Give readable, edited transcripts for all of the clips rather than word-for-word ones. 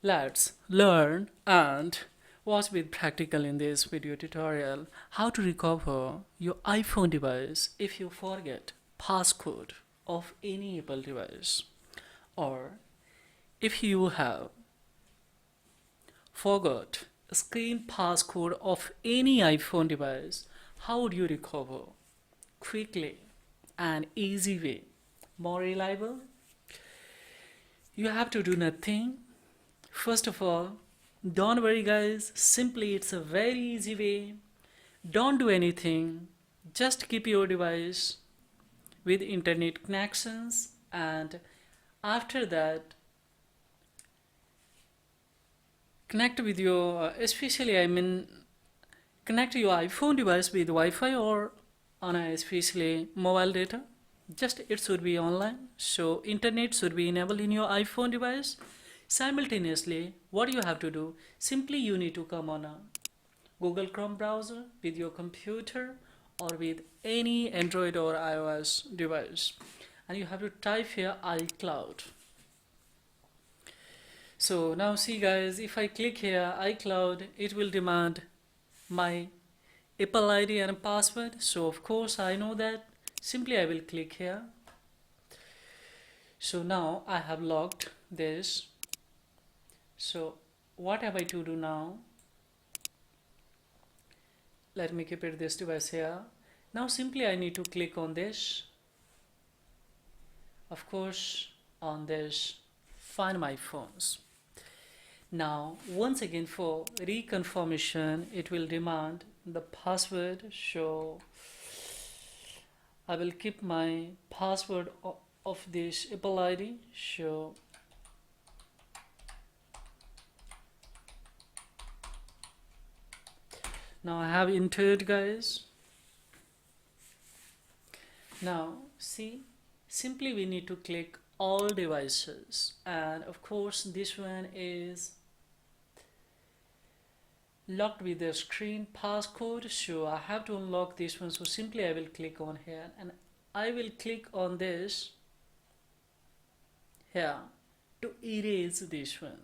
Let's learn and watch with practical in this video tutorial how to recover your iPhone device if you forget passcode of any Apple device, or if you have forgot screen passcode of any iPhone device. How would you recover quickly and easy way, more reliable? You have to do nothing. First of all, don't worry guys, simply it's a very easy way. Don't do anything, just keep your device with internet connections, and after that connect with your connect your iPhone device with Wi-Fi or on a especially mobile data. Just it should be online, so internet should be enabled in your iPhone device. Simultaneously, what you have to do, simply you need to come on a Google Chrome browser with your computer or with any Android or iOS device, and you have to type here iCloud. So now see guys, if I click here iCloud, it will demand my Apple ID and password. So of course I know that. Simply I will click here. So now I have logged this. So what am I to do now? Let me keep it this device here. Now simply I need to click on this. Of course on this find my phones. Now once again for reconfirmation it will demand the password, so I will keep my password of this Apple ID. So now I have entered guys. Now see, simply we need to click all devices, and of course this one is locked with the screen passcode, so I have to unlock this one. So simply I will click on here and I will click on this here to erase this one.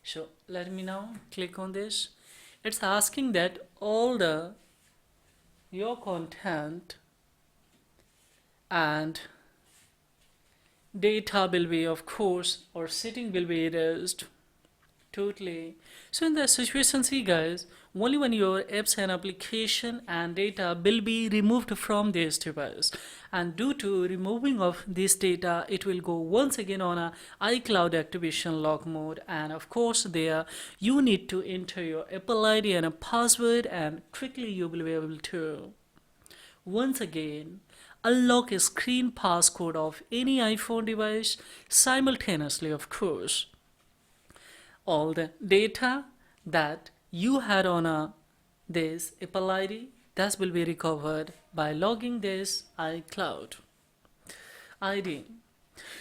So let me now click on this. It's asking that all the your content and data will be, of course, or setting will be erased totally. So in that situation, see guys, only when your apps and application and data will be removed from this device, and due to removing of this data it will go once again on a iCloud activation lock mode, and of course there you need to enter your Apple ID and a password, and quickly you will be able to once again unlock a screen passcode of any iPhone device simultaneously. Of course all the data that you had on this Apple ID, that will be recovered by logging this iCloud ID.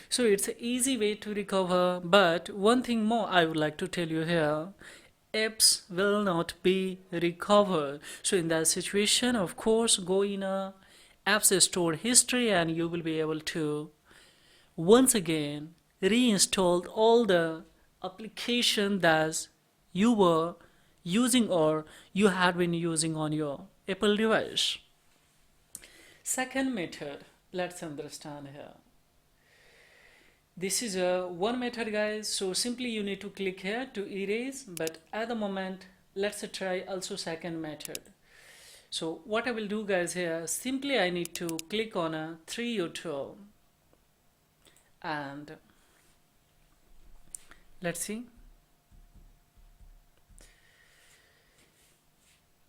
So it's an easy way to recover, but one thing more I would like to tell you here, apps will not be recovered. So in that situation, of course, go in a apps store history and you will be able to once again reinstall all the application that you were using or you had been using on your Apple device. Second method, let's understand here. This is a one method guys, so simply you need to click here to erase, but at the moment let's try also second method. So what I will do guys here, simply I need to click on a 3U12 and let's see,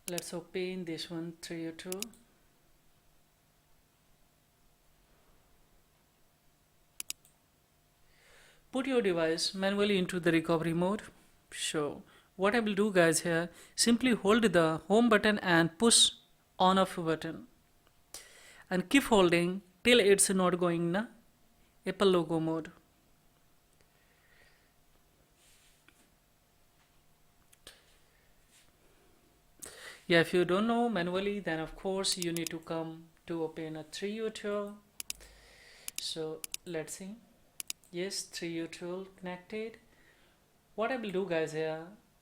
let's open this one 3U2. Put your device manually into the recovery mode. So what I will do guys here, simply hold the home button and push on off button and keep holding till it's not going in Apple logo mode. Yeah, if you don't know manually, then of course you need to come to open a 3U12. So let's see. Yes, 3U12 connected. what I will do guys here,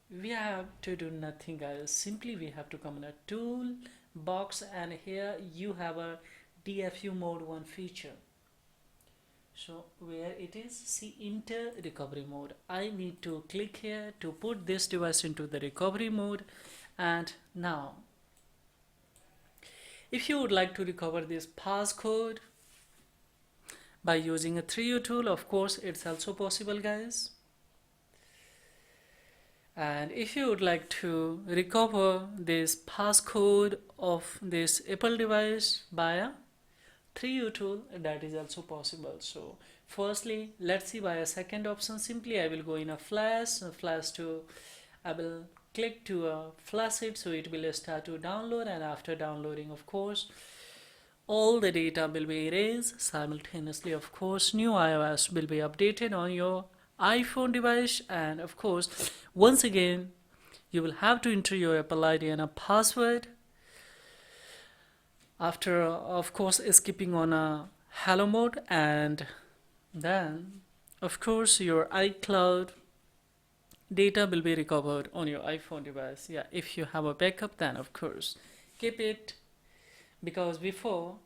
we have to do nothing guys, simply we have to come in a tool box, and here you have a DFU mode 1 feature. So where it is, see enter recovery mode, I need to click here to put this device into the recovery mode. And now if you would like to recover this passcode by using a 3U tool, of course it's also possible guys. And if you would like to recover this passcode of this Apple device by a 3U tool, that is also possible. So firstly, let's see by a second option. Simply I will go in a flash to, I will click to flash it, so it will start to download, and after downloading, of course, all the data will be erased simultaneously. Of course, new iOS will be updated on your iPhone device, and of course once again you will have to enter your Apple ID and a password. After of course skipping on a hello mode, and then of course your iCloud data will be recovered on your iPhone device. Yeah, if you have a backup, then of course keep it, because before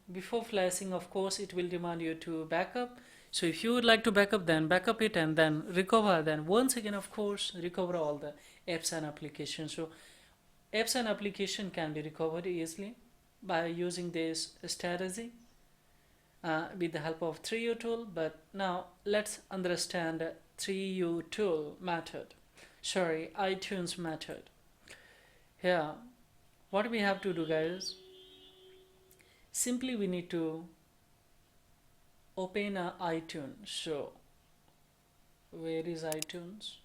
flashing, of course it will demand you to backup. So if you would like to backup, then backup it and then recover, then once again of course recover all the apps and applications. So apps and application can be recovered easily by using this strategy with the help of 3U tool. But now let's understand 3U tool method, sorry, iTunes method. Here what we have to do guys, simply we need to open iTunes. So where is iTunes?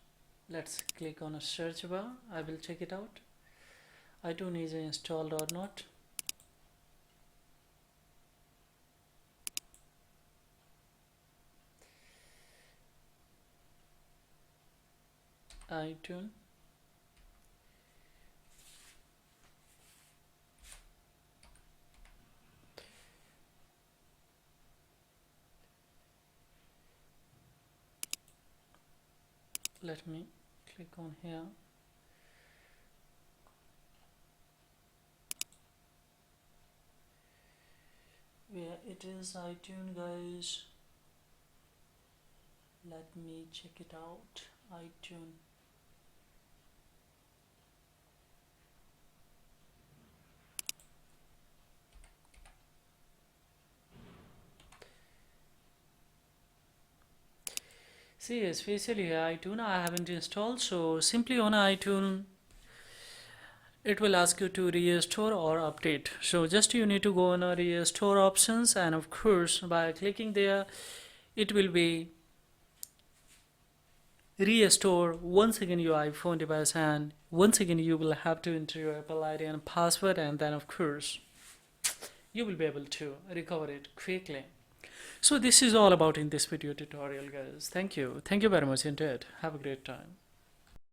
Let's click on a search bar. I will check it out, iTunes is installed or not. iTunes, let me click on here. Where it is iTunes guys, let me check it out. iTunes, see especially iTunes I haven't installed, so simply on iTunes it will ask you to restore or update. So just you need to go on a restore options, and of course by clicking there it will be restore once again your iPhone device, and once again you will have to enter your Apple ID and password, and then of course you will be able to recover it quickly. So this is all about in this video tutorial guys. Thank you very much indeed. Have a great time.